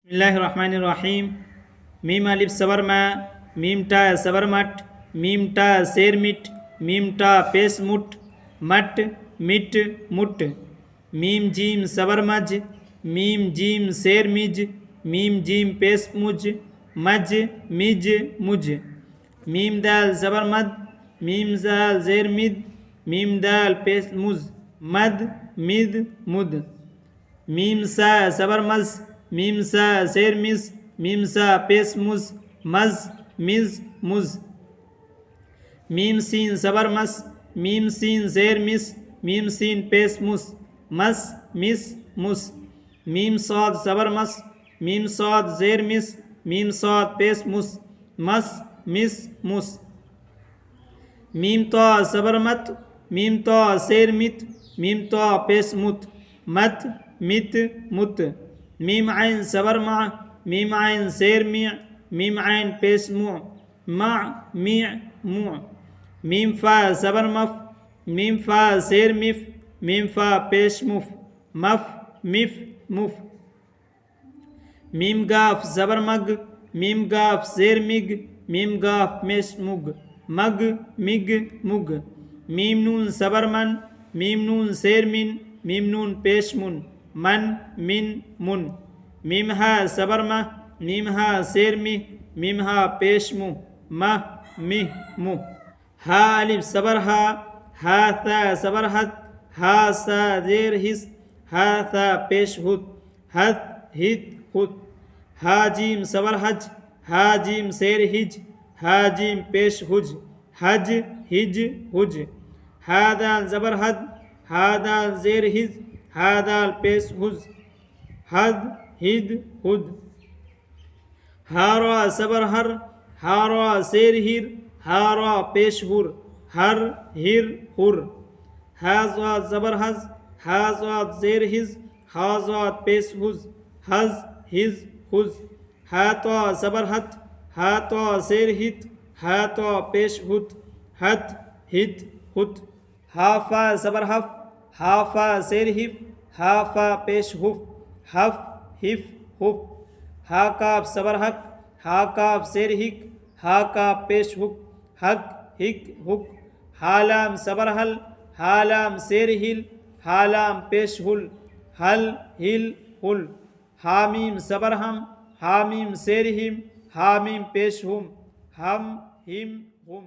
बिस्मिल्लाहिर्रहमानिर्रहीम। मीम अलिफ सबर मा, मीम टा सबर मट, मीम टा शेर मिट, मीम टा पेश मुट, मट मिट मुट। मीम जीम सबर मज, मीम जीम शेर मिज, मीम जीम पेश मुज, मज मिज मुज। मीम दाल जबर मद, मीम दाल जेर मिद, मीम दाल पेश मुज, मद मिद मुद। मीम सा सबर मज, मीम सा शेर मिस, मीम सा पेश मुज, मज मिज मुज। मीम सीन सबर मस, मीम सीन शेर मिस, मीम सीन पेश मुस, मस मिस मुस। मीम सौद सबर मस, मीम सौद जेर मिस, मीम सौद पेश मुस, मस मिस मुस। मीम तो सबर मत, मीम तो शेर मित, मीम तो पेश मुत, मत मित मुत। मीम आइन सबर मा, मीम आइन शेर मिया, मीम आइन पेश मु, मा मिया मु। मीम फा सबर मफ, मीम फा शेर मिफ, मीम फा पेश मुफ, मफ मिफ मुफ। मीम गाफ जबर मग, मीम गाफ शेर मिग, मीम गाफ पेश मुग, मग मिग मुग। मीम नून सबर मन, मीम नून शेर मिन, मीम नून पेश मुन, मन मिन मुन। मीम हा सबर मा, मीम हा शेर मि, मीम हा पेश मु, मह मिह मु। हा अलिफ सबर हा सा सबर हत, हा सा जेर हिस, हा सा पेश हुत, हत हित हुत। हा जीम सबर हज, हा जीम शेर हिज, हा जीम पेश हुज, हज हिज हुज। हा दाल जबर हद, हा दाल जेर हिज, हा दाल पेश हुज, हद हिद हुद। हा रा सबर हर, हा रा शेर हिर, हा रा पेश हुर, हर हिर हुर। हा ज़ाद जबर हज, हा ज़ाद जेर हिज, हा ज़ाद पेश हुज, हज हिज हुज। हा तो सबर हत, हा तो शेर हित, हा तो पेश हुत, हत हित हुत। हा फा सबर हफ, हा फा शेर हिफ, हा फा पेश हुफ, हफ हिफ हुफ। हा काफ सबर हक, हा काफ शेर हिक, हा काफ पेश हुक, हक हिक हुक। हा लाम सबर हल, हा लाम शेर हिल, हा लाम पेश हुल, हल हिल हुल। हा मीम सबर हम, हा मीम शेर हिम, हा मीम पेश हुम, हम हिम हुम।